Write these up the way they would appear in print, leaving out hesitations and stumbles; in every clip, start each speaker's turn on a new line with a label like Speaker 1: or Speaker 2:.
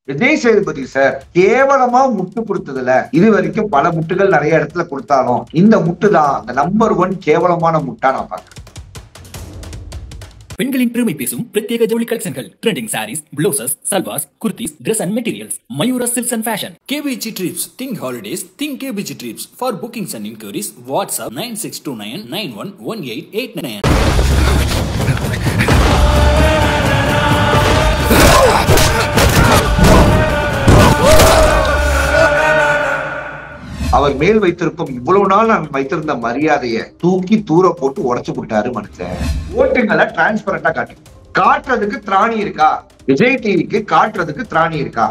Speaker 1: Vijay Sethupathi sir கேவலமா முட்டு கொடுத்ததுல இது வரைக்கும் பல முட்டுகள் நிறைய இடத்துல கொடுத்தாலும் இந்த முட்டு தான் அந்த நம்பர் 1 கேவலமான முட்டா நான் பாக்குறேன்.
Speaker 2: பெண்களின் பெருமை பேசும் பிரத்யேக ஜவுளி கலெக்ஷன்கள், trending sarees, blouses, salwars, kurtis, Dress and Materials, Mayura Silks and Fashion.
Speaker 3: KBG Trips. Think holidays. Think KBG Trips. For bookings and inquiries, WhatsApp 9629 911889.
Speaker 1: அவர் மேல் வைத்திருக்கும் இவ்வளவு நாள் நான் வைத்திருந்த மரியாதையை தூக்கி தூர போட்டு உடைச்சு விட்டாரு மனுஷன். ஓட்டுங்களை டிரான்ஸ்பரண்டா காட்டுறதுக்கு திராணி இருக்கா? விஜய் டிவிக்கு காட்டுறதுக்கு திராணி இருக்கா?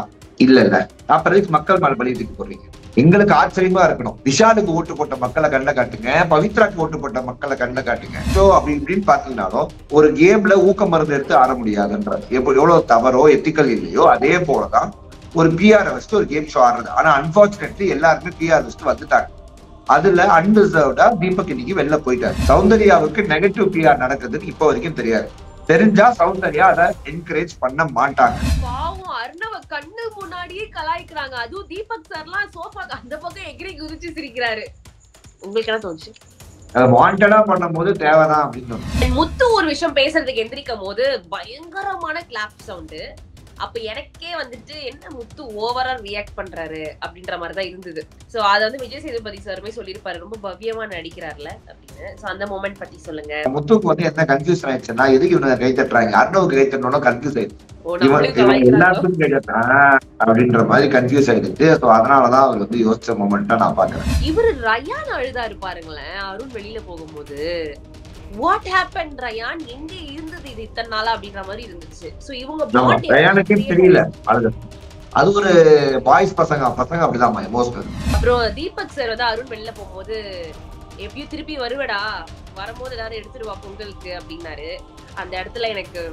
Speaker 1: இல்ல அப்புறம் மக்கள் மேல பலியத்துக்கு போடுறீங்க. எங்களுக்கு ஆச்சரியமா இருக்கணும். விஷாலுக்கு ஓட்டு போட்ட மக்களை கண்ட காட்டுங்க, பவித்ராக்கு ஓட்டு போட்ட மக்களை கண்ட காட்டுங்க. சோ அப்படி இப்படின்னு பாத்தீங்கன்னாலும் ஒரு கேம்ல ஊக்க மருந்து எடுத்து ஆட முடியாதுன்றது எவ்வளவு தவறோ எத்திக்கல் இல்லையோ அதே போலதான் ஒரு பிஆர் வச்சுட்டு ஒரு கேம் ஷோ ஆடுறது. ஆனா அன்பார்ச்சுனேட்லி எல்லாருமே பிஆர் வச்சுட்டு வந்துட்டாங்க. அதுல அன்டிசர்வ்டா தீபக் இன்னைக்கு வெளில போயிட்டாரு. சௌந்தர்யாவுக்கு நெகட்டிவ் பிஆர் நடக்குதுன்னு இப்ப வரைக்கும் தெரியாது. தெரிஞ்சா சௌந்தர்யா அதை என்கரேஜ் பண்ண மாட்டாங்க.
Speaker 4: பாவம் அர்ணவ கண்ணு முன்னாடியே கலாய்க்கிறாங்க. அதுவும் தீபக் சார்லாம் சோஃபாக்கு அந்த பக்கம் எகிரி குதிச்சு சிரிக்கிறாரு. உங்களுக்கு என்ன தோணுச்சு?
Speaker 1: வாண்டடா பண்ணும் போது தேவைதான் அப்படின்னு
Speaker 4: முத்து ஒரு விஷயம் பேசுறதுக்கு எந்திரிக்கும் போது பயங்கரமான கிளாப் சவுண்டு. அப்ப எனக்கே வந்துட்டு என்ன முத்து ஓவரா ரியாக்ட் பண்றாரு அப்படின்ற மாதிரிதான் இருந்தது. சோ அத வந்து விஜய் சேதுபதி சாருமே சொல்லிருப்பாரு, ரொம்ப பவ்யமா நடிக்கிறாருல அப்படின்னு. சோ அந்த மொமெண்ட் பத்தி சொல்லுங்க.
Speaker 1: முத்துக்கு வந்து என்ன கன்ஃபியூஸ் ஆயிடுச்சுன்னா, எதுக்கு இவங்க கை தட்டுறாங்க, அர்ணவுக்கு கை தட்டணும் கன்ஃபியூஸ் ஆயிடுச்சு. எல்லாத்துக்கும் கை தட்டுறான் அப்படின்ற மாதிரி கன்ஃபியூஸ் ஆயிடுச்சு. சோ அதனாலதான் அவர் வந்து யோசிச்ச மொமெண்டா நான் பாக்குறேன்.
Speaker 4: இவரு ரயான் அழுதாரு பாருங்களேன் அருண் வெளியில போகும்போது. வாட் ஹேப்பன் ரயான், எங்க இருந்தது இது இத்தனை நாளா அப்படின்ற மாதிரி இருந்துச்சு. சோ இவங்க
Speaker 1: ரயானுக்கே தெரியல. அது ஒரு பாய்ஸ் பசங்க அப்படிதான் எமோஷனல்.
Speaker 4: அப்புறம் தீபக் சார் வந்து அருண் வெளியில போகும்போது எப்படியும் திருப்பி வருவடா, வரும்போது எல்லாரும் எடுத்துருவா பொங்கலுக்கு அப்படின்னாரு. அந்த இடத்துல எனக்கு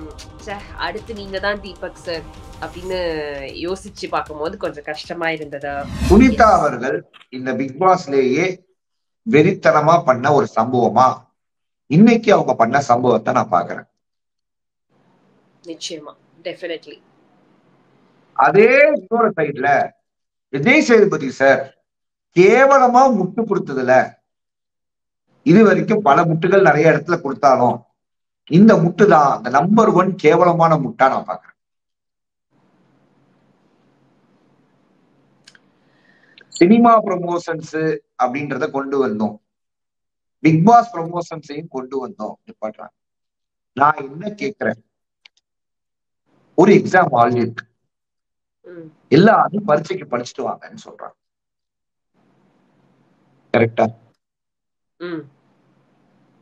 Speaker 4: அடுத்து நீங்க தான் தீபக் சார் அப்படின்னு யோசிச்சு பார்க்கும்போது கொஞ்சம் கஷ்டமா இருந்ததா.
Speaker 1: சுனிதா அவர்கள் இந்த பிக் பாஸ்லயே வெறித்தனமா பண்ண ஒரு சம்பவமா இன்னைக்கு அவங்க பண்ண சம்பவத்தை நான் பாக்குறேன்.
Speaker 4: நிச்சயமா, டெஃபினெட்லி.
Speaker 1: அதே இன்னொரு சைட்ல விஜய் சேதுபதி சார் கேவலமா முட்டு கொடுத்ததுல இது வரைக்கும் பல முட்டுகள் நிறைய இடத்துல கொடுத்தாலும் இந்த முட்டு தான் அந்த நம்பர் 1 கேவலமான முட்டா நான் பாக்குறேன். சினிமா ப்ரமோஷன்ஸ் அப்படின்றத கொண்டு வந்தோம், பிக் பாஸ் ப்ரமோஷன்ஸையும் கொண்டு வந்தோம். நான் என்ன கேட்கிறேன், ஒரு எக்ஸாம் ஆல் இருக்கு, எல்லாரும் பரீட்சைக்கு படிச்சுட்டு வாங்கன்னு சொல்றாங்க. கரெக்டா?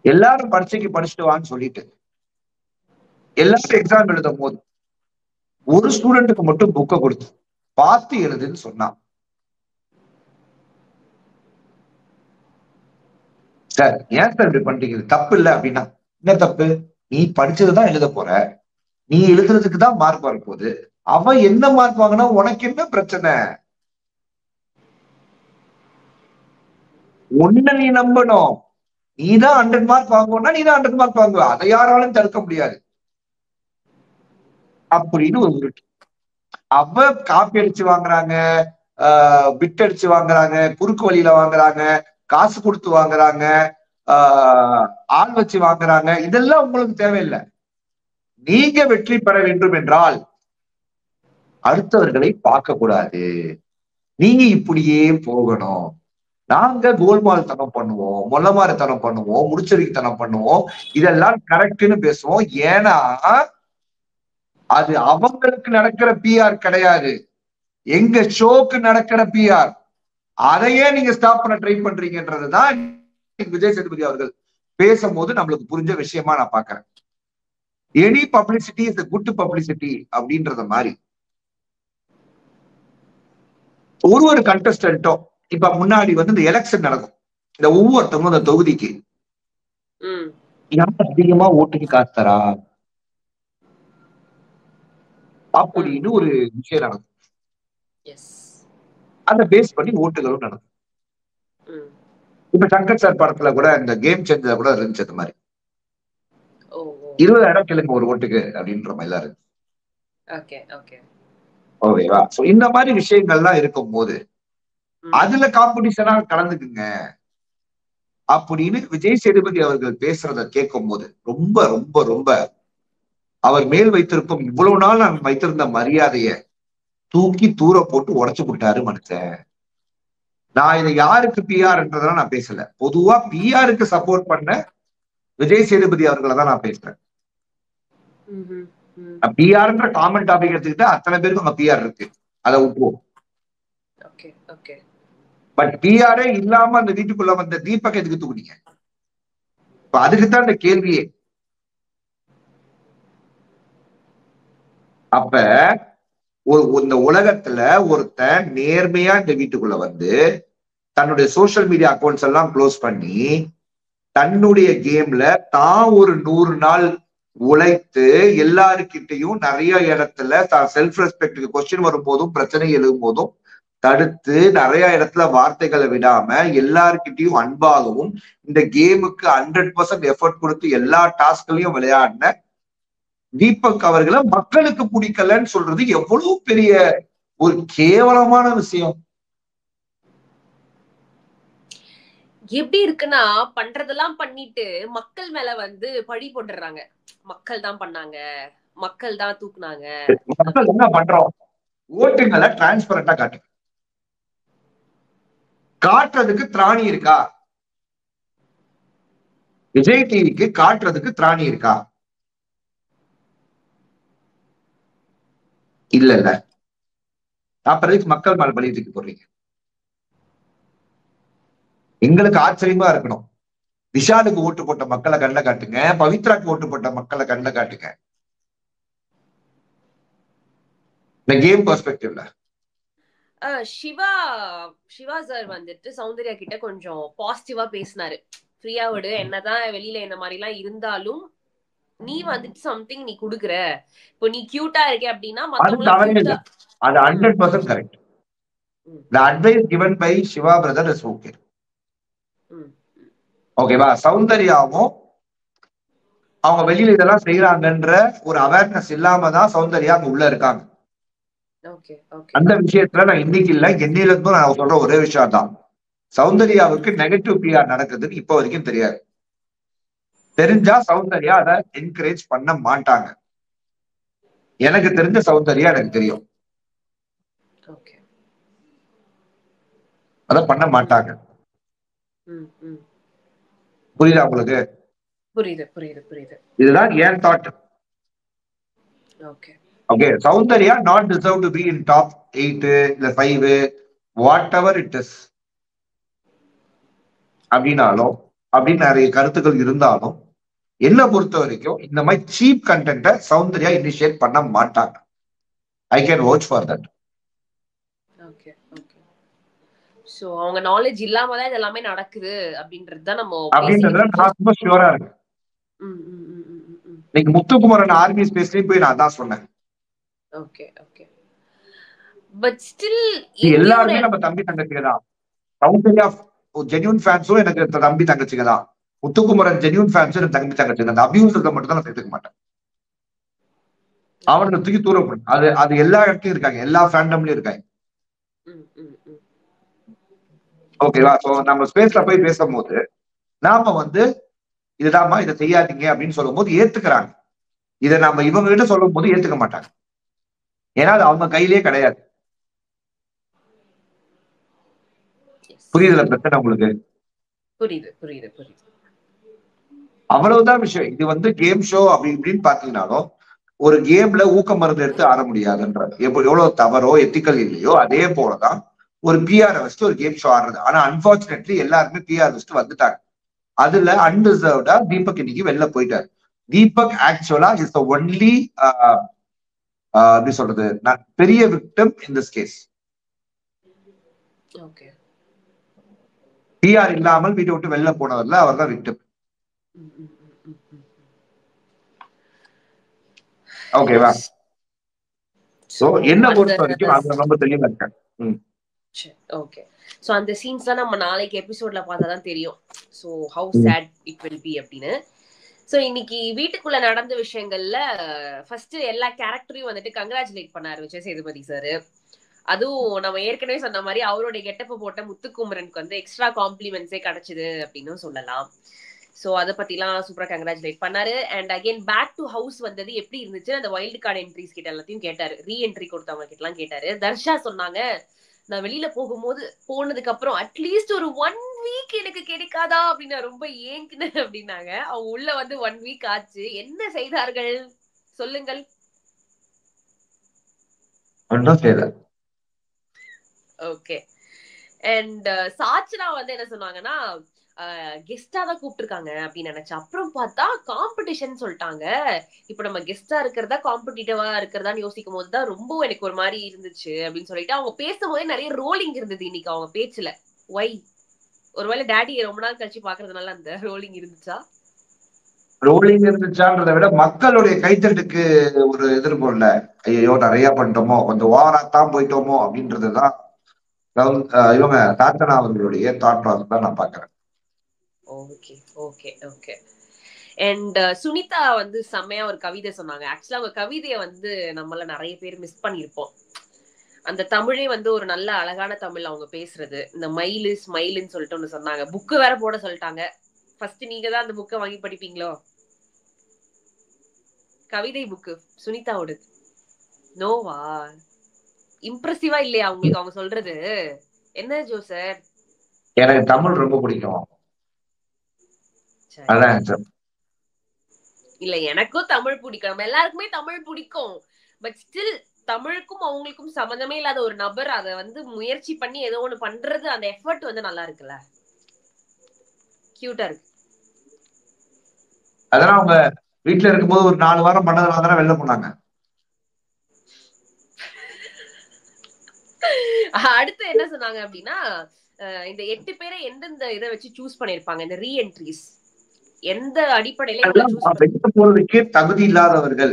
Speaker 1: எல்லாரும் பரீட்சைக்கு படிச்சுட்டு வான்னு சொல்லிட்டு எல்லாரும் எக்ஸாம் எழுதும் போது ஒரு ஸ்டூடெண்ட்டுக்கு மட்டும் புக்கை கொடுத்து பார்த்து எழுதுன்னு சொன்னா, சார் ஏன் சார் இப்படி பண்றீங்க, தப்பு இல்லை அப்படின்னா என்ன தப்பு? நீ படிச்சதுதான் எழுத போற, நீ எழுதுறதுக்கு தான் மார்க் வரப்போகுது. அவன் என்ன மார்க் வாங்கினா உனக்கு என்ன பிரச்சனை? ஒண்ணு நீ நம்பணும், நீதான் 100 மார்க் வாங்குவோம்னா நீதான் 100 மார்க் வாங்குவ, அதை யாராலும் தடுக்க முடியாது அப்படின்னு ஒரு உருட்டு. அவ காப்பி அடிச்சு வாங்குறாங்க, பிட் அடிச்சு வாங்குறாங்க, குறுக்கு வழியில வாங்குறாங்க, காசு கொடுத்து வாங்குறாங்க, ஆள் வச்சு வாங்குறாங்க. இதெல்லாம் உங்களுக்கு தேவையில்லை. நீங்க வெற்றி பெற வேண்டும் என்றால் அடுத்தவர்களை பார்க்க கூடாது, நீங்க இப்படியே போகணும். நாங்க கோல்மால் தனம் பண்ணுவோம், மொல்லமாரித்தனம் பண்ணுவோம், முடிச்சரித்தனம் பண்ணுவோம், இதெல்லாம் கரெக்ட்னு பேசுவோம். ஏன்னா அது அவங்களுக்கு நடக்கிற பிஆர் கிடையாது, எங்க ஷோக்கு நடக்கிற பிஆர். அதையே நீங்க ஸ்டாப் பண்ண ட்ரை பண்றீங்கன்றதுதான் விஜய் சேதுபதி அவர்கள் பேசும்போது நம்மளுக்கு புரிஞ்ச விஷயமா நான் பாக்குறேன். Any publicity is good publicity அப்படின்றத மாதிரி ஒரு கண்டஸ்டன்ட்டும் இப்ப முன்னாடி வந்து இந்த எலெக்ஷன் நடக்கும், இந்த ஒவ்வொருத்தவங்க அந்த தொகுதிக்கு யார் அதிகமா ஓட்டுக்கு காத்தரா அப்படின்னு ஒரு விஷயம் நடக்கும். அந்த பேஸ் பண்ணி ஓட்டுகளும் நடக்கும். இப்ப சங்கர் சார் படத்துல கூட இந்த கேம் சேஞ்சர் கூட இருந்துச்சு. அந்த மாதிரி 20,000 கேளுங்க ஒரு ஓட்டுக்கு அப்படின்ற மாதிரி தான் இருக்கு. ஓகேவா? சோ இந்த மாதிரி விஷயங்கள்லாம் இருக்கும் போது அதுல காம்படிஷனா கலந்துக்குங்க அப்படின்னு விஜய் சேதுபதி அவர்கள் பேசுறத கேட்கும் போது ரொம்ப ரொம்ப ரொம்ப அவர் மேல் வைத்திருக்கும் இவ்வளவு நாள் நான் வைத்திருந்த மரியாதைய தூக்கி தூர போட்டு உடைச்சு விட்டாரு மனுஷன். நான் இதை யாருக்கு பிஆர்ன்றதெல்லாம் நான் பேசல. பொதுவா பிஆருக்கு சப்போர்ட் பண்ண விஜய் சேதுபதி அவர்களை தான் நான் பேசுறேன். பிஆர்ன்ற காமன் டாபிக் எடுத்துக்கிட்டா அத்தனை பேருக்கு அங்க பிஆர் இருக்கு, அதை விட்டுருவோம். பட் பிஆரே இல்லாம அந்த வீட்டுக்குள்ள வந்த தீபக் எதுக்கு தூக்குனீங்க? இப்ப அதுக்குத்தான் இந்த கேள்வியே. அப்ப இந்த உலகத்துல ஒருத்தன் நேர்மையா இந்த வீட்டுக்குள்ள வந்து தன்னுடைய சோசியல் மீடியா அக்கௌண்ட்ஸ் எல்லாம் க்ளோஸ் பண்ணி தன்னுடைய கேம்ல தான் ஒரு 100 நாள் உழைத்து எல்லாருக்கிட்டையும் நிறைய இடத்துல செல்ஃப் ரெஸ்பெக்டுக்கு கொஸ்டின் வரும் போதும் பிரச்சனை எழுதும் போதும் தடுத்து நிறைய இடத்துல வார்த்தைகளை விடாம எல்லாருக்கிட்டையும் அன்பாகவும் இந்த கேமுக்கு 100% எஃபர்ட் கொடுத்து எல்லா டாஸ்களையும் விளையாடின தீபக் அவர்களை மக்களுக்கு பிடிக்கலன்னு சொல்றது எவ்வளவு பெரிய ஒரு கேவலமான விஷயம்.
Speaker 4: எப்படி இருக்குன்னா பண்றதெல்லாம் பண்ணிட்டு மக்கள் மேல வந்து பழி போட்டுறாங்க. மக்கள் தான் பண்ணாங்க, மக்கள் தான் தூக்குனாங்க.
Speaker 1: மக்கள் என்ன பண்றோம்? ஓட்டுங்களை டிரான்ஸ்பரண்டா காட்டுறதுக்கு திராணி இருக்கா? விஜய் டிவிக்கு காட்டுறதுக்கு திராணி இருக்கா? இல்ல இல்ல. அப்புறம் மக்கள் மேல பழி தூக்கி போடுறீங்க. எங்களுக்கு ஆச்சரியமா இருக்கணும். விஷாலுக்கு ஓட்டு போட்ட மக்களை கண்ட காட்டுங்க, பவித்ராக்கு ஓட்டு போட்ட மக்களை கண்ட காட்டுங்க. இந்த கேம் பெர்ஸ்பெக்டிவ்ல
Speaker 4: சிவா சார் வந்துட்டு சௌந்தர்யா கிட்ட கொஞ்சம் பாசிட்டிவா பேசினாரு. ஃப்ரீயா விடு, என்னதான் வெளியில இந்த மாதிரி எல்லாம் இருந்தாலும் நீ வந்துட்டு சம்திங் நீ குடுக்குற, இப்போ நீ கியூட்டா இருக்க அப்படின்னா
Speaker 1: அது 100% correct. The advice given by Shiva brother is okay. ஓகேவா? சௌந்தர்யாவும் அவங்க வெளியில இதெல்லாம் செய்யறாங்கன்ற ஒரு அவேர்னஸ் இல்லாம தான் சௌந்தர்யா அங்க உள்ள இருக்காங்க. அந்த விஷயத்துல நான் இன்னைக்கு இல்ல என்னையில இருந்தும் நான் சொல்ற ஒரே விஷயம் தான், சௌந்தர்யாவுக்கு நெகட்டிவ் பிஆர் நடக்குதுன்னு இப்ப வரைக்கும் தெரியாது. தெரிஞ்சா சௌந்தர்யா அதை என்கரேஜ் பண்ண மாட்டாங்க. எனக்கு தெரிஞ்ச சௌந்தர்யா எனக்கு தெரியும், அத பண்ண மாட்டாங்க. புரியுதா உங்களுக்கு?
Speaker 4: புரியுது புரியுது புரியுது.
Speaker 1: இதுதான் ஏன் thought. Okay, Soundarya not deserve to be in top 8 இல்ல 5 வாட் எவர் இட் இஸ் அப்படின்னாலும் அப்படின்னு நிறைய கருத்துக்கள் இருந்தாலும் என்ன பொறுத்த வரைக்கும் இந்த மாதிரி சீப் கண்டென்ட்டை சௌந்தர்யா இனிஷியேட் பண்ண மாட்டாங்க. I can watch for that.
Speaker 4: Okay okay. So அவங்க நாலேஜ் இல்லாம தான் இதெல்லாம் நடக்குது அப்படின்றது தான் நம்ம
Speaker 1: அப்படின்றதுல நான் ரொம்ப ஷூரா இருக்கேன். இன்னைக்கு முத்துக்குமரன் ஆர்மி ஸ்பேஸ்லயும் போய் நான் தான் சொன்னேன்.
Speaker 4: Okay okay. பட் ஸ்டில்
Speaker 1: எல்லாருமே நம்ம தம்பி தங்கச்சிங்க தான். சௌந்தர்யா ஜென்யூன் ஃபேன்ஸும் எனக்கு தம்பி தங்கச்சிங்க தான். முத்துக்குமரன் ஜென்யூன் ஃபேன்ஸும் எனக்கு தம்பி தங்கச்சிங்க. அந்த அபியூசத்தை மட்டும் தான் நான் சேர்த்துக்க மாட்டேன். அவனுக்கு தூக்கி தூரம் பண்ணு. அது எல்லா இடத்துலயும் இருக்காங்க, எல்லா ஃபேண்டம்லயும் இருக்காங்க. ஓகேவா? சோ நம்ம ஸ்பேஸ்ல போய் பேசும்போது நாம வந்து இதுதான்மா இதை செய்யாதீங்க அப்படின்னு சொல்லும் போது ஏத்துக்கிறாங்க. இதை நம்ம இவங்க கிட்ட சொல்லும் போது ஏத்துக்க மாட்டாங்க. ஏன்னா அது அவங்க கையிலேயே கிடையாது. புரியுதுல பிரச்சனை உங்களுக்கு?
Speaker 4: புரியுது புரியுது புரியுது.
Speaker 1: அவ்வளவுதான் விஷயம். இது வந்து கேம் ஷோ அப்படி இப்படின்னு பாத்தீங்கன்னாலும் ஒரு கேம்ல ஊக்க மருந்து எடுத்து ஆட முடியாதுன்ற எவ்வளவு தவறோ எத்திக்கல் இல்லையோ அதே போலதான் ஒரு பிஆர் வச்சுட்டு ஒரு கேம் ஷோ ஆடுறது. ஆனா அன்பார்ச்சுனேட்லி எல்லாருமே பிஆர் வச்சுட்டு வந்துட்டாங்க. அதுல அன்டிசர்வ்டா தீபக் இன்னைக்கு வெளில போயிட்டாரு. தீபக் ஆக்சுவலா இஸ் த ஒன்லி எப்படி சொல்றது பெரிய victim in this case. PR இல்லாமல் வீட்டை விட்டு வெளில போனவர்ல அவர் தான் விக்டிம். ஓகேவா? சோ என்ன பொறுத்த வரைக்கும் அது ரொம்ப தெளிவா இருக்கேன்.
Speaker 4: ஓகே. சோ அந்த சீன்ஸ் தான் நம்ம நாளைக்கு எபிசோட்ல பார்த்தாதான் தெரியும். So how sad it will be அப்படின்னு. சோ இன்னைக்கு வீட்டுக்குள்ள நடந்த விஷயங்கள்ல ஃபர்ஸ்ட் எல்லா கேரக்டரையும் வந்துட்டு கங்க்ராச்சுலேட் பண்ணாரு விஜய் சேதுபதி சார். அதுவும் நம்ம ஏற்கனவே சொன்ன மாதிரி அவருடைய கெட்டப்ப போட்ட முத்துக்குமரனுக்கு வந்து எக்ஸ்ட்ரா காம்ப்ளிமெண்ட்ஸே கிடைச்சது அப்படின்னு சொல்லலாம். சோ அதை பத்திலாம் சூப்பரா கங்க்ராச்சுலேட் பண்ணாரு. And again back to house வந்தது எப்படி இருந்துச்சு, அந்த வைல்டு கார்டு என்ட்ரிஸ் கிட்ட எல்லாத்தையும் கேட்டாரு, ரீஎன்ட்ரி கொடுத்தவங்க கிட்ட எல்லாம் கேட்டாரு. தர்ஷா சொன்னாங்க, நான் வெளியில போனதுக்கு அப்புறம் அட்லீஸ்ட் ஒரு 1 வீக் எனக்கு கிடைக்காதா அப்படின்னு ரொம்ப ஏங்கினேன் அப்படின்னாங்க. அவங்க உள்ள வந்து 1 வீக் ஆச்சு. என்ன செய்தார்கள் சொல்லுங்கள். ஓகே. அண்ட் சாச்சனா வந்து என்ன சொன்னாங்கன்னா, கெஸ்டா தான் கூப்பிட்டுருக்காங்க அப்படின்னு நினைச்சேன். அப்புறம் பார்த்தா காம்படிஷன் சொல்லிட்டாங்க. இப்ப நம்ம கெஸ்டா இருக்கிறதா காம்படிட்டிவா இருக்கிறதான்னு யோசிக்கும் போதுதான் ரொம்ப எனக்கு ஒரு மாதிரி இருந்துச்சு அப்படின்னு சொல்லிட்டு அவங்க பேசும்போதே நிறைய ரோலிங் இருந்தது இன்னைக்கு அவங்க பேச்சுல. ஒய் ஒருவேளை டேடி ரொம்ப நாள் கழிச்சு பாக்குறதுனால அந்த ரோலிங் இருந்துச்சா?
Speaker 1: ரோலிங் இருந்துச்சான்றதை விட மக்களுடைய கைத்தட்டுக்கு ஒரு எதிர்ப்பு இல்ல. ஐயோ நிறைய பண்ணிட்டோமோ, கொஞ்சம் ஓவராத்தான் போயிட்டோமோ அப்படின்றதுதான் இவங்க சாச்சனா அவர்களுடைய தாட் ப்ராசஸ் தான் நான் பாக்குறேன்.
Speaker 4: Okay okay okay. And Sunita வந்து செம்மையா ஒரு கவிதை சொன்னாங்க. ஆக்சுவலா அவங்க கவிதையை வந்து நம்மள நிறைய பேர் மிஸ் பண்ணிருப்போம். அந்த தமிழே வந்து ஒரு நல்ல அழகான தமிழ் அவங்க பேசுறது. இந்த மயிலு ஸ்மைலுன்னு சொல்லிட்டு ஒண்ணு சொன்னாங்க. புக்கு வேற போட சொல்லிட்டாங்க. ஃபர்ஸ்ட் நீங்க தான் அந்த புக்கை வாங்கி படிப்பீங்களோ? கவிதை புக்கு சுனிதாவோட. நோவா? இம்ப்ரெசிவா இல்லையா உங்களுக்கு அவங்க சொல்றது? என்ன ஜோசர்?
Speaker 1: எனக்கு தமிழ் ரொம்ப பிடிக்கும். அதான்
Speaker 4: இல்ல, எனக்கும் தமிழ் பிடிக்கும். நம்ம எல்லாருக்குமே தமிழ் பிடிக்கும். பட் ஸ்டில் தமிழுக்கும் அவங்களுக்கும் சம்பந்தமே இல்லாத ஒரு நபர் அதை வந்து முயற்சி பண்ணி ஏதோ ஒண்ணு பண்றது, அந்த எஃபர்ட் வந்து நல்லா இருக்குல்ல, கியூட்டா இருக்கு.
Speaker 1: அதெல்லாம் அவங்க வீட்டுல இருக்கும்போது ஒரு 4 வாரம் பண்ணதுனால தானே வெளில போனாங்க.
Speaker 4: அடுத்து என்ன சொன்னாங்க அப்படின்னா, இந்த 8 பேரை எந்தெந்த இதை வச்சு சூஸ் பண்ணிருப்பாங்க, இந்த ரீஎன்ட்ரிஸ் எந்த அடிப்படையில
Speaker 1: வெளில போறதுக்கு தகுதி இல்லாதவர்கள்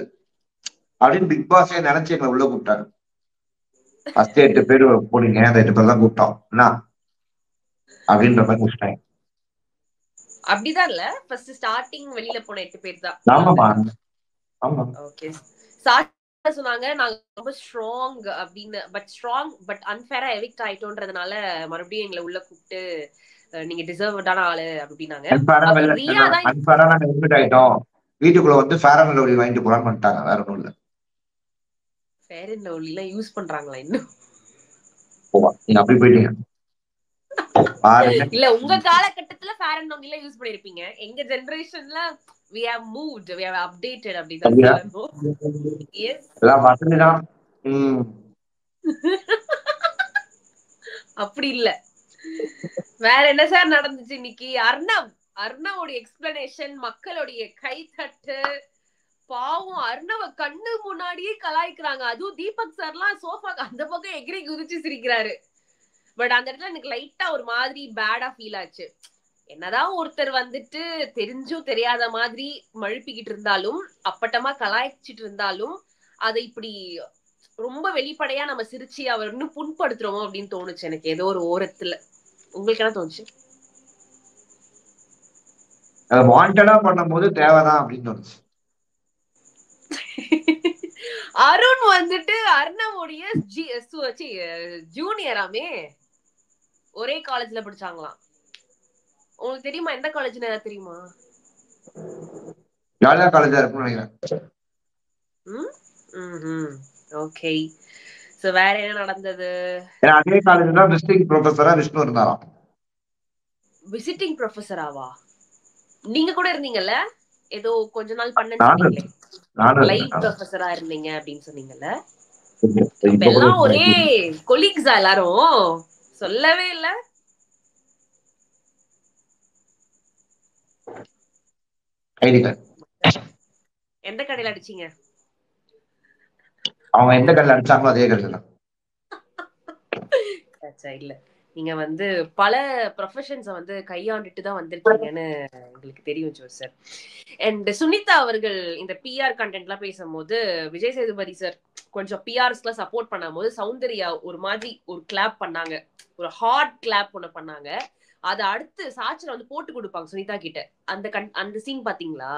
Speaker 1: அப்படின்னு பிக் பாஸே நினைச்சு எங்களை உள்ள கூப்பிட்டாங்க. ஃபர்ஸ்ட் 8 பேர் போனீங்க, அந்த 8 பேர் தான் கூப்பிட்டோம் என்ன அப்படின்ற மாதிரி முடிச்சிட்டாங்க.
Speaker 4: அப்படிதான் இல்ல, ஃபர்ஸ்ட் ஸ்டார்டிங் வெளியில போன 8 பேர் தான்.
Speaker 1: ஆமாமா ஆமா.
Speaker 4: ஓகே. சொன்னாங்க நாங்க ரொம்ப ஸ்ட்ராங் அப்படின்னு, பட் ஸ்ட்ராங் பட் அன்ஃபேரா எவிக்ட் ஆயிட்டோன்றதுனால மறுபடியும் எங்களை உள்ள கூப்பிட்டு நீங்க டிசர்வ்டான ஆளு அப்படின்னாங்க.
Speaker 1: வீட்டுக்குள்ள வந்து ஃபேர் அண்ட் லவ்லி வாங்கிட்டு போறான்னு பண்ணிட்டாங்க. வேற ஒண்ணும் இல்ல.
Speaker 4: ஃபேர் அண்ட் லவ்லி எல்லாம் யூஸ் பண்றாங்களா இன்னும்?
Speaker 1: நீங்க அப்படி போயிட்டீங்க.
Speaker 4: இல்ல, உங்க காலகட்டத்துல ஃபேர் அண்ட் லவ்லி எல்லாம் யூஸ் பண்ணிருப்பீங்க. எங்க ஜெனரேஷன்ல we have moved, we have updated அப்படிதான் சொல்லணும். yes
Speaker 1: எல்லாம் வசதிதான்.
Speaker 4: அப்படி இல்ல. வேற என்ன சார் நடந்துச்சு இன்னைக்கு? அர்ணவோட எக்ஸ்பிளனேஷன், மக்களுடைய கைத்தட்டு. பாவம், அர்ணவ கண்ணு முன்னாடியே கலாய்க்கிறாங்க. அதுவும் தீபக் சார்லாம் சோஃபாக்கு அந்த பக்கம் எகிரி குதிச்சு சிரிக்கிறாரு. பட் அந்த இடத்துல எனக்கு லைட்டா ஒரு மாதிரி பேடா ஃபீல் ஆச்சு. என்னதான் ஒருத்தர் வந்துட்டு தெரிஞ்சும் தெரியாத மாதிரி மழுப்பிக்கிட்டு இருந்தாலும், அப்பட்டமா கலாய்ச்சிட்டு இருந்தாலும், அதை இப்படி ரொம்ப வெளிப்படையா நம்ம சிரிச்சு அவர் இன்னும் புண்படுத்துறோமோ அப்படின்னு தோணுச்சு எனக்கு ஏதோ ஒரு ஓரத்துல. உங்களுக்கு என்ன தோணுச்சு?
Speaker 1: வாண்டடா பண்ணும்போது தேவைதான் அப்படின்னு தோணுச்சு.
Speaker 4: அருண் வந்துட்டு அர்ணவோடைய ஜூனியராமே, ஒரே காலேஜ்ல படிச்சாங்களாம். உங்களுக்கு தெரியுமா எந்த காலேஜ்னு தெரியுமா?
Speaker 1: ஜாலியா காலேஜா இருக்கும்னு நினைக்கிறேன்.
Speaker 4: ஓகே. சோ வேற என்ன நடந்தது?
Speaker 1: அதே காலேஜ்ல விசிட்டிங் ப்ரொஃபஸரா விஷ்ணு இருந்தாராம்.
Speaker 4: விசிட்டிங் ப்ரொஃபஸராவா? நீங்க கூட இருந்தீங்கல்ல ஏதோ கொஞ்ச நாள் பண்ணீங்களே, லைவ் ப்ரொஃபஸரா இருந்தீங்க அப்படின்னு சொன்னீங்கல்ல. எல்லாம் ஒரே கொலீக்ஸா எல்லாரும்? சொல்லவே இல்ல. எந்த கடையில அடிச்சீங்க?
Speaker 1: அவங்க எந்த கடையில அடிச்சாங்களோ அதே கடையில.
Speaker 4: இல்ல, நீங்க வந்து பல ப்ரொஃபஷன்ஸை வந்து கையாண்டுட்டு தான் வந்திருக்கீங்கன்னு எங்களுக்கு தெரியும் ஜோசர். அண்ட் சுனிதா அவர்கள் இந்த பிஆர் கண்டென்ட்லாம் பேசும்போது விஜய் சேதுபதி சார் கொஞ்சம் பிஆர்ஸ்லாம் சப்போர்ட் பண்ணும்போது சௌந்தர்யா ஒரு மாதிரி ஒரு கிளாப் பண்ணாங்க, ஒரு ஹார்ட் கிளாப் ஒண்ணு பண்ணாங்க. அதை அடுத்து சாச்சனை வந்து போட்டு கொடுப்பாங்க சுனிதா கிட்ட. அந்த சீன் பாத்தீங்களா?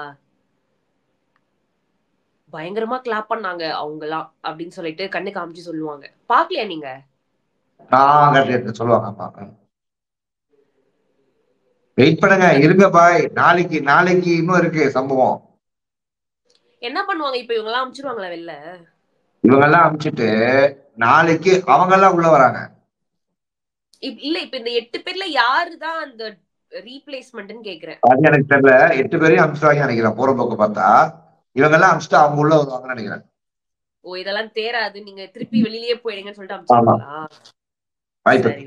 Speaker 4: பயங்கரமா கிளாப் பண்ணாங்க அவங்க எல்லாம் அப்படின்னு சொல்லிட்டு கண்ணு காமிச்சு சொல்லுவாங்க. பாக்கலையா நீங்க?
Speaker 1: சொல்லுவாங்க. வெயிட் பண்ணுங்க, இருங்க பாய், நாளைக்கு இன்னும் இருக்கு சம்பவம்.
Speaker 4: என்ன பண்ணுவாங்க இப்ப? இவங்க எல்லாம் அனுப்பிச்சிருவாங்களா வெளில?
Speaker 1: இவங்க எல்லாம் அனுப்பிச்சிட்டு நாளைக்கு அவங்க எல்லாம் உள்ள வராங்க.
Speaker 4: இல்ல இப்ப இந்த 8 பேர்ல யாருதான் அந்த ரீப்ளேஸ்மெண்ட்னு கேக்குறேன்.
Speaker 1: அது எனக்கு தெரியல. 8 பேரையும் அனுப்பிச்சிருவாங்க நினைக்கிறேன். போற போக்கு பார்த்தா இவங்க எல்லாம் அனுப்பிச்சிட்டு அவங்க உள்ள வருவாங்கன்னு நினைக்கிறேன்.
Speaker 4: ஓ, இதெல்லாம் தேராது, நீங்க திருப்பி வெளியிலேயே போயிடுங்கன்னு சொல்லிட்டு அனுப்பிச்சிருவாங்களா? சரி.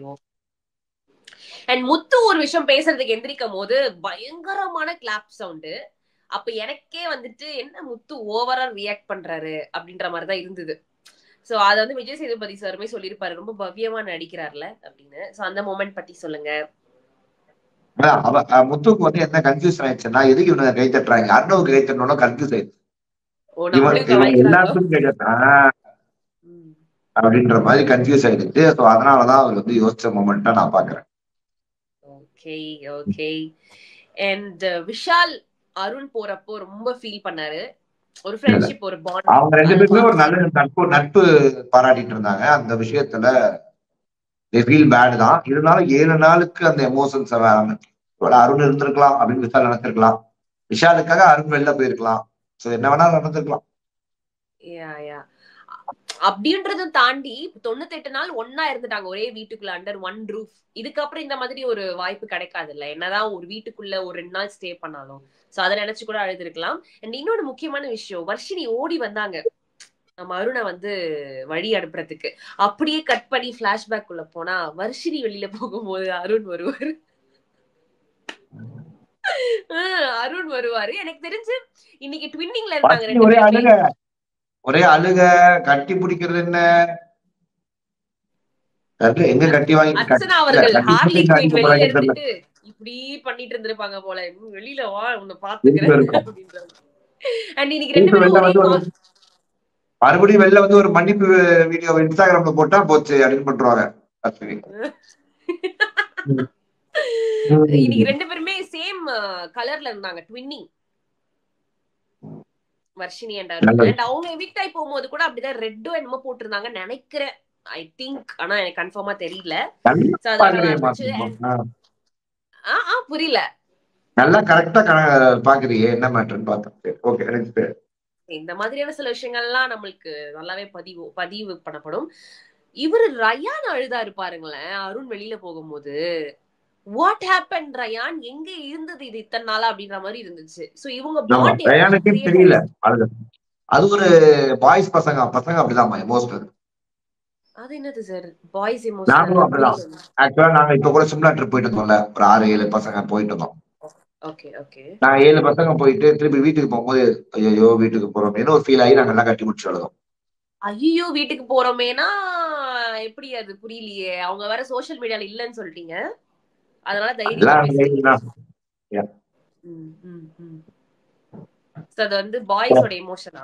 Speaker 4: அண்ட் முத்து ஒரு விஷயம் பேசுறதுக்கு எந்திரிக்கும் போது பயங்கரமான கிளாப் சவுண்டு. அப்ப எனக்கே வந்துட்டு என்ன முத்து ஓவரா ரியாக்ட் பண்றாரு அப்படின்ற மாதிரிதான் இருந்தது. சோ அத வந்து விஜய் சேதுபதி சாருமே சொல்லியிருப்பாரு, ரொம்ப பவ்யமா நடிக்கிறார்ல அப்படின்னு. சோ அந்த மொமெண்ட் பத்தி சொல்லுங்க.
Speaker 1: முத்துக்கு வந்து என்ன கன்ஃபியூஷன் ஆயிடுச்சுன்னா, எதுக்கு இவங்க கை தட்டுறாங்க, அர்ணவுக்கு கை தட்டணும் கன்ஃபியூஸ் ஆயிடுச்சு. எல்லாத்துக்கும் கை தட்டுறான் அப்படின்ற மாதிரி கன்ஃபியூஸ் ஆயிடுச்சு. சோ அதனாலதான் அவர் வந்து யோசிச்ச மொமெண்டா நான் பாக்குறேன்.
Speaker 4: Okay okay. And Vishal Arun போறப்போ ரொம்ப ஃபீல் பண்ணாரு. ஒரு ஃப்ரெண்ட்ஷிப், ஒரு பாண்ட்.
Speaker 1: அவங்க 2 பேருமே ஒரு நல்ல நட்பு பாராட்டிட்டு இருந்தாங்க. அந்த விஷயத்துல ஃபீல் பேட் தான். இருந்தாலும் 7 நாளுக்கு அந்த எமோஷன்ஸ் அருண் இருந்திருக்கலாம் அப்படின்னு விஷால் நினைச்சிருக்கலாம். விஷாலுக்காக அருண் வெளில போயிருக்கலாம். சோ என்ன வேணாலும் நடந்திருக்கலாம்.
Speaker 4: அப்படின்றதும் தாண்டி 98 நாள் ஒன்னா இருந்துட்டாங்க ஒரே வீட்டுக்குள்ள, அண்டர் ஒன் ரூஃப். இதுக்கப்புறம் இந்த மாதிரி ஒரு வாய்ப்பு கிடைக்காது இல்ல, என்னதான் ஒரு வீட்டுக்குள்ள ஒரு 2 நாள் ஸ்டே பண்ணாலும். சோ அதை நினைச்சு கூட அழுதுருக்கலாம். அண்ட் இன்னொரு முக்கியமான விஷயம், வர்ஷினி ஓடி வந்தாங்க நம்ம அருணை வந்து வழி அனுப்புறதுக்கு. அப்படியே கட் பண்ணி பிளாஷ்பேக் உள்ள போனா வர்ஷினி வெளியில போகும்போது அருண் வருவாரு. அருண் வருவாரு. எனக்கு தெரிஞ்சு இன்னைக்கு ட்வின்னிங்ல இருந்தாங்க 2 பேருமே.
Speaker 1: ஒரே அழுக, கட்டி பிடிக்கிறது என்ன, எங்க கட்டி வாங்கி
Speaker 4: அர்ச்சனா அவர்கள் ஹார்லி குயின் வெளியில எடுத்துட்டு இப்படி பண்ணிட்டு இருந்திருப்பாங்க போல, வெளியில வா உன்னை பாத்துக்கிறேன். அண்ட் இன்னைக்கு 2 பேரும்
Speaker 1: மறுபடியும் வெளில வந்து ஒரு மன்னிப்பு வீடியோ இன்ஸ்டாகிராம்ல போட்டா போச்சு அப்படின்னு பண்றாங்க.
Speaker 4: இன்னைக்கு 2 பேருமே சேம் கலர்ல இருந்தாங்க, twinning, Varshini and Arun. And அவங்க எவிக்ட் ஆகி போகும்போது கூட அப்படிதான் ரெட்டோ என்னமோ போட்டிருந்தாங்க நினைக்கிறேன், ஐ திங்க். ஆனா எனக்கு கன்ஃபார்மா தெரியல. புரியல. நல்லா கரெக்டா
Speaker 1: பாக்குறீங்க என்ன மேட்டர்னு பார்த்தேன். Okay, next.
Speaker 4: இந்த மாதிரியான சில விஷயங்கள்லாம் நம்மளுக்கு நல்லாவே பதிவு பண்ணப்படும். இவரு ரயான் அழுதாரு பாருங்களேன் அருண் வெளியில போகும்போது. வாட் ஹேப்பன் ரயான், எங்க இருந்தது இது இத்தனை நாளா அப்படின்ற மாதிரி இருந்துச்சு. சோ இவங்க பாண்ட்
Speaker 1: ரயானுக்கே தெரியல. அது ஒரு பாய்ஸ் பசங்க அப்படிதான் எமோஷனல்.
Speaker 4: அது என்னது சார் பாய்ஸ் எமோஷனல்?
Speaker 1: நாங்களும் அப்படிதான். ஆக்சுவலா நாங்க இப்ப கூட சிம்லா ட்ரிப் போயிட்டு இருந்தோம்ல, ஒரு 6-7 பசங்க போயிட்டு இருந்தோம்.
Speaker 4: Okay okay.
Speaker 1: நான் 7 பசங்க போயிட்டு திருப்பி வீட்டுக்கு போகும்போது ஐயோ வீட்டுக்கு போறோமேனு ஒரு ஃபீல் ஆகி நாங்க எல்லாம் கட்டி முடிச்சு அழுதோம்.
Speaker 4: ஐயோ வீட்டுக்கு போறோமேனா எப்படி? அது புரியலையே. அவங்க வேற சோஷியல் மீடியால இல்லன்னு சொல்லிட்டீங்க, அதனால தைரியம். அது வந்து பாய்ஸோட எமோஷனா?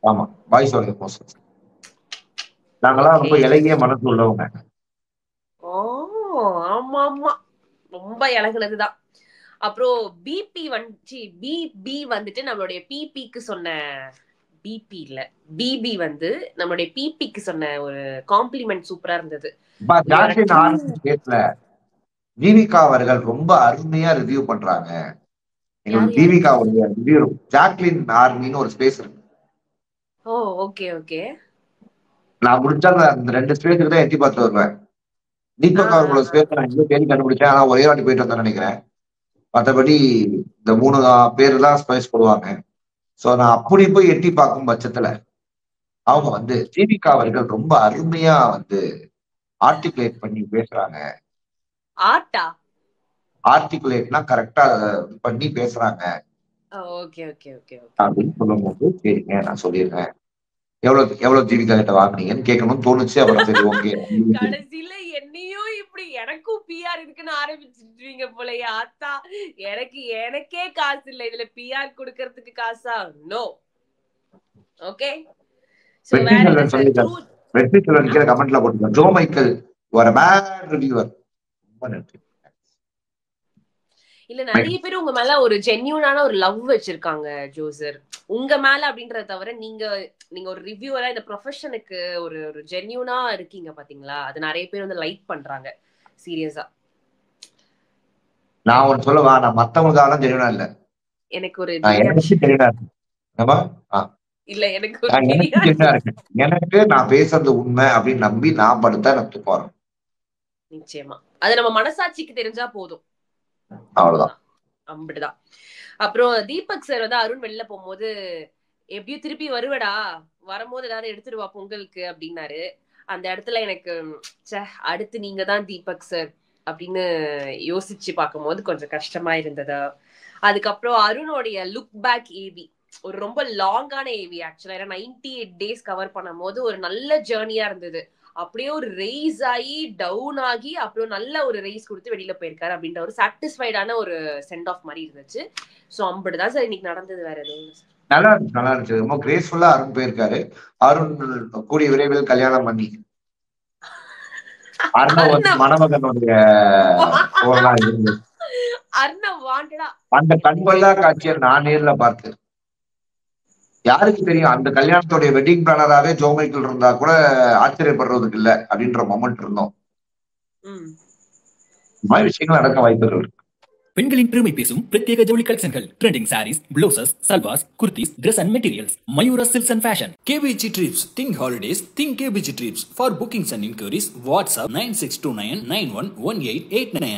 Speaker 1: ஆமா, பாய்ஸோட எமோஷன். நாங்களாம் ரொம்ப இலகிய மனசு உள்ளவங்க.
Speaker 4: ஓ ஆமா ஆமா, ரொம்ப இலகுனதுதான். அப்புறம் பிபி வந்துட்டு நம்மளுடைய பிபிக்கு சொன்ன, பிபி இல்ல பிபி வந்து நம்மளுடைய பிபிக்கு சொன்ன ஒரு காம்ப்ளிமெண்ட் சூப்பரா இருந்தது.
Speaker 1: ஜீவிகா அவர்கள் ரொம்ப அருமையா ரிவ்யூ பண்றாங்க. எங்களுக்கு ஜீவிகாவுடைய ரிவ்யூ, ஜாக்லின் ஆர்மின்னு ஒரு ஸ்பேஸ் இருக்கு.
Speaker 4: ஓ ஓகே ஓகே.
Speaker 1: நான் முடிச்சா அந்த 2 ஸ்பேஸுக்கு தான் எட்டி பார்த்து வருவேன். தீபக் அவர்களோட ஸ்பேஸ் நான் எங்க தேடி கண்டுபிடிச்சேன். ஆனா ஒரே வாட்டி போயிட்டு வந்தேன்னு நினைக்கிறேன். மற்றபடி இந்த 3 பேர் தான் ஸ்பேஸ் போடுவாங்க. சோ நான் அப்படி போய் எட்டி பார்க்கும் பட்சத்துல அவங்க வந்து ஜீவிகா அவர்கள் ரொம்ப அருமையா வந்து ஆர்டிகுலேட் பண்ணி பேசுறாங்க. ஆர்டிகுலேட்னா கரெக்டா பண்ணி பேசுறாங்க அப்படின்னு சொல்லும் போது சரிங்க நான் சொல்லிடுறேன். எவ்வளவு ஜீவிகா கிட்ட வாங்குனீங்கன்னு கேட்கணும்னு தோணுச்சு. அப்புறம் சரி ஓகே.
Speaker 4: கடைசியில என்னையும் இப்படி எனக்கும் பிஆர் இருக்குன்னு ஆரம்பிச்சிருவீங்க போலயே ஆத்தா. எனக்கே காசு இல்ல, இதுல பிஆர் கொடுக்கறதுக்கு காசா? நோ. ஓகே.
Speaker 1: வெற்றி செல்வன் கீழே கமெண்ட்ல போட்டுருக்கோம், ஜோ மைக்கேல் ஒரு பேட் ரிவ்யூவர். ரொம்ப நன்றி.
Speaker 4: இல்ல நிறைய பேர் உங்க மேல ஒரு ஜென்யூனான ஒரு லவ் வச்சிருக்காங்க ஜோசர் உங்க மேல அப்படின்றத தவிர நீங்க ஒரு ரிவ்யூவரா இந்த ப்ரொஃபஷனுக்கு ஒரு ஒரு ஜென்யூனா இருக்கீங்க பாத்தீங்களா, அது நிறைய பேர் வந்து லைக் பண்றாங்க சீரியஸா.
Speaker 1: நான் ஒன்னு சொல்லவா, நான் மத்தவங்களுக்காக ஜென்யூனா இல்ல,
Speaker 4: எனக்கு ஒரு
Speaker 1: எனக்கு ஜென்யூனா இருக்கு.
Speaker 4: இல்ல எனக்கு ஒரு
Speaker 1: எனக்கு ஜென்யூனா இருக்கு. எனக்கு நான் பேசுறது உண்மை அப்படின்னு நம்பி நான் படுத்தா எனக்கு போறேன்.
Speaker 4: நிச்சயமா அது நம்ம மனசாட்சிக்கு தெரிஞ்சா போதும்,
Speaker 1: அவ்வளவுதான்.
Speaker 4: அப்படிதான். அப்புறம் தீபக் சார் வந்து அருண் வெளில போகும்போது எப்படியும் திருப்பி வருவடா, வரும்போது ஏதாவது எடுத்துட்டு வா பொங்கலுக்கு அப்படின்னாரு. அந்த இடத்துல எனக்கு அடுத்து நீங்க தான் தீபக் சார் அப்படின்னு யோசிச்சு பார்க்கும்போது கொஞ்சம் கஷ்டமா இருந்ததா. அதுக்கப்புறம் அருணோடைய லுக் பேக் ஏவி ஒரு ரொம்ப லாங்கான ஏவி ஆக்சுவலா, 98 days கவர் பண்ணும் போது ஒரு நல்ல ஜேர்னியா இருந்தது. அப்படியே ஒரு ரைஸ் ஆகி டவுன் ஆகி அப்புறம் நல்ல ஒரு ரைஸ் கொடுத்து வெளியில போயிருக்காரு அப்படின்ற ஒரு சாட்டிஸ்ஃபைடான ஒரு சென்ட் ஆஃப் மாதிரி இருந்துச்சு. சோ அப்படிதான் சார் இன்னைக்கு நடந்தது, வேற எதுவும்
Speaker 1: நல்லா இருந்துச்சு, நல்லா இருந்துச்சு. ரொம்ப கிரேஸ்ஃபுல்லா அருண் போயிருக்காரு. அருண் கூடிய விரைவில் கல்யாணம் பண்ணி மணமகனுடைய அந்த கண்கொள்ளா காட்சியை நான் நேர்ல பார்த்தேன். யாருக்கு தெரியும், அந்த கல்யாணத்துடைய வெட்டிங் பிளானராவே ஜோ மைக்கேல் இருந்தா கூட ஆச்சரியப்படுறதுக்கு இல்ல அப்படின்ற மொமெண்ட் இருந்தோம். இந்த மாதிரி விஷயங்கள் நடக்க வாய்ப்புகள் இருக்கு.
Speaker 2: பெண்களின் பெருமை பேசும் பிரத்யேக ஜவுளி கலெக்ஷன்கள், trending sarees, blouses, salwars, kurtis, dress and materials, Mayura silks and fashion.
Speaker 3: KBG Trips. Think holidays. Think KBG Trips. For bookings and inquiries, WhatsApp 9629 911889.